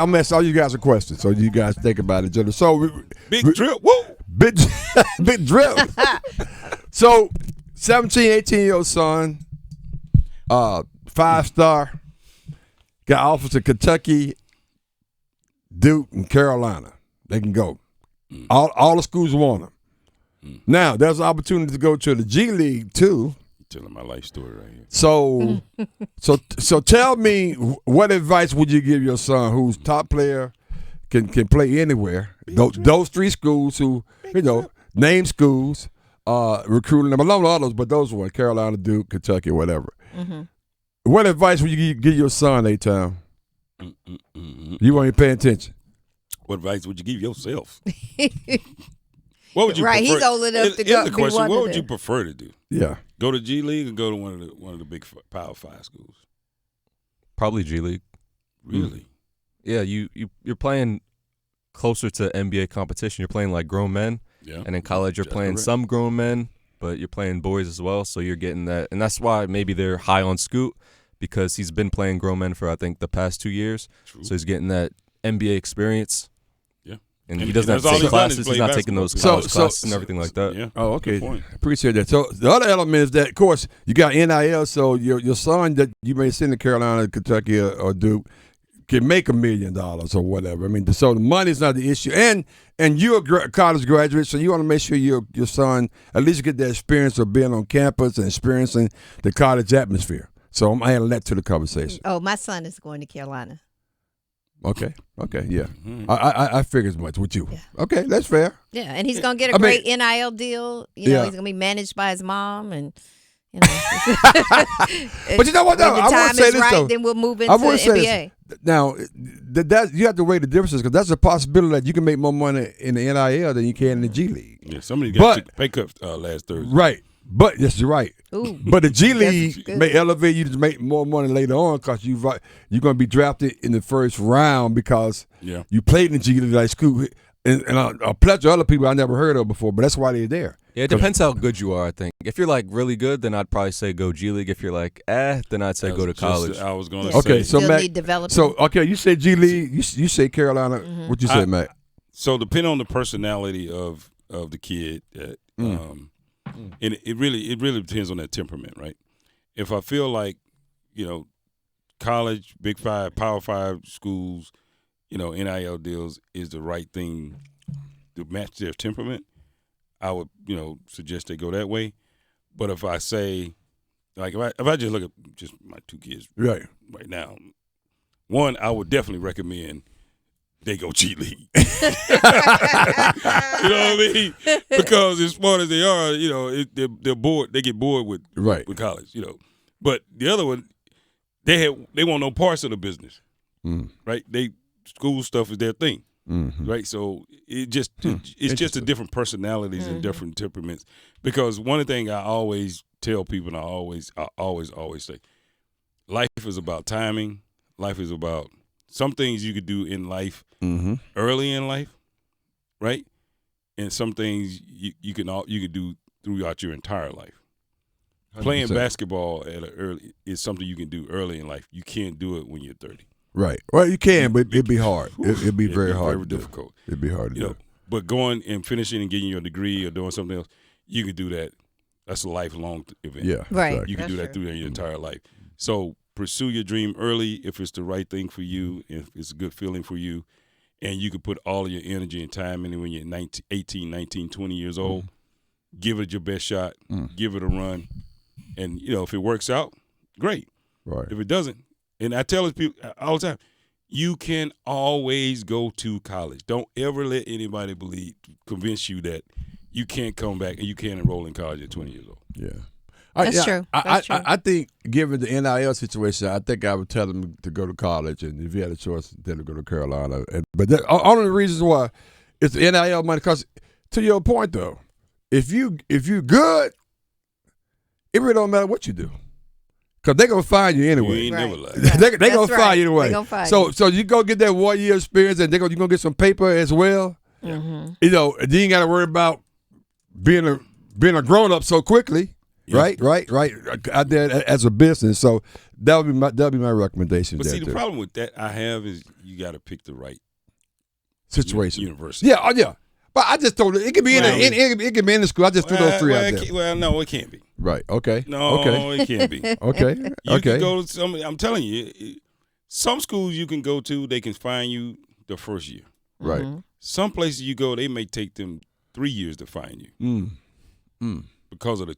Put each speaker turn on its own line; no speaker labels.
I'm asking all you guys a question, so you guys think about each other. So
Big drip, woo!
big drip. So 17, 18-year-old son, 5-star, got offers to Kentucky, Duke, and Carolina. They can go. All the schools want them. Now there's an opportunity to go to the G League too.
Telling my life story right here.
So tell me, what advice would you give your son, who's top player, can play anywhere? Those three schools who, name schools, recruiting them. I love all those, but those ones, Carolina, Duke, Kentucky, whatever. Mm-hmm. What advice would you give your son, A-Town? You want to pay attention.
What advice would you give yourself? What would you
right,
prefer?
he's old enough to go.
The question, what would you prefer to do?
Yeah.
Go to G League or go to one of the big Power 5 schools?
Probably G League.
Really?
Yeah, you're playing closer to NBA competition. You're playing like grown men.
Yeah.
And in college you're playing some grown men, but you're playing boys as well, so you're getting that. And that's why maybe they're high on Scoot, because he's been playing grown men for I think the past 2 years.
True.
So he's getting that NBA experience. And he
And
doesn't have
that's
to
all
take
he's done
classes.
is
He's
play
not taking those
basketball.
college classes and everything like that.
Yeah.
Oh,
Good
okay.
point.
Appreciate that. So the other element is that, of course, you got NIL. So your son that you may send to Carolina, Kentucky, or Duke can make $1 million or whatever. I mean, so the money's not the issue. And you're a college graduate, so you want to make sure your son at least get the experience of being on campus and experiencing the college atmosphere. So I'm adding that to the conversation.
Oh, my son is going to Carolina.
Okay, yeah.
Mm-hmm.
I figured as much with you.
Yeah.
Okay, that's fair.
Yeah, and he's going to get a great NIL deal. He's going to be managed by his mom, and
But you know what, though?
When the
I
time
want to say
is
this,
right,
though.
then we'll move into
I
the
want to say
NBA.
this. Now, that you have to weigh the differences, because that's a possibility that you can make more money in the NIL than you can in the G League.
Yeah, somebody got pay cuts last Thursday.
Right. But yes, you're right.
Ooh.
But the G League
good.
may elevate you to make more money later on, because you're going to be drafted in the first round because you played in the G League like school. And a plethora of other people I never heard of before, but that's why they're there.
Yeah, it depends how good you are, I think. If you're like really good, then I'd probably say go G League. If you're like then I'd say go to college.
I was going to
Okay,
say.
so
Still
Mac,
need development.
so okay, you say G League, you say Carolina. What you say, Mac?
So depending on the personality of the kid, and it really depends on that temperament, right? If I feel like, college, Big 5, Power 5 schools, NIL deals is the right thing to match their temperament, I would, suggest they go that way. But if I say, like, if I just look at just my two kids
Right
now, one, I would definitely recommend they go G League. You know what I mean? Because as smart as they are, they're bored. They get bored with college. But the other one, they want no parts of the business. Right? School stuff is their thing. Right? So it's just the different personalities and different temperaments. Because one thing I always tell people, and I always say, life is about timing. Life is about some things you could do in life early in life, right? And some things you can do throughout your entire life. 100%. Playing basketball is something you can do early in life. You can't do it when you're 30.
Right. Well, you can, but it'd be hard. It'd be very hard.
Very difficult.
It'd be hard to do.
But going and finishing and getting your degree or doing something else, you could do that. That's a lifelong event.
Yeah.
Right.
Exactly.
You can do that through your entire life. So pursue your dream early if it's the right thing for you, if it's a good feeling for you, and you can put all of your energy and time in it when you're 18, 19, 20 years old. Give it your best shot. Give it a run. And, if it works out, great.
Right.
If it doesn't, and I tell people all the time, you can always go to college. Don't ever let anybody convince you that you can't come back and you can't enroll in college at 20 years old.
Yeah.
That's true.
I think, given the NIL situation, I think I would tell them to go to college, and if you had a choice, then to go to Carolina. But only the reasons why it's the NIL money. Because to your point, though, if you good, it really don't matter what you do, because they're gonna find you anyway.
You ain't never lied.
They're gonna
That's
find you anyway.
They gonna find
So you go get that 1 year experience, and you're gonna get some paper as well.
Mm-hmm.
And you ain't got to worry about being a grown up so quickly. right out there as a business. So that'll be my recommendation.
But see, the problem with that I have is you got to pick the right
situation.
University.
Yeah. But I just throw it can be it can be in the school. I just threw those three out there.
Well, no, it can't be.
Right. Okay.
No,
okay.
It can't be.
Okay.
You can go to some. I'm telling you, some schools you can go to, they can find you the first year.
Right.
Some places you go, they may take them 3 years to find you because of the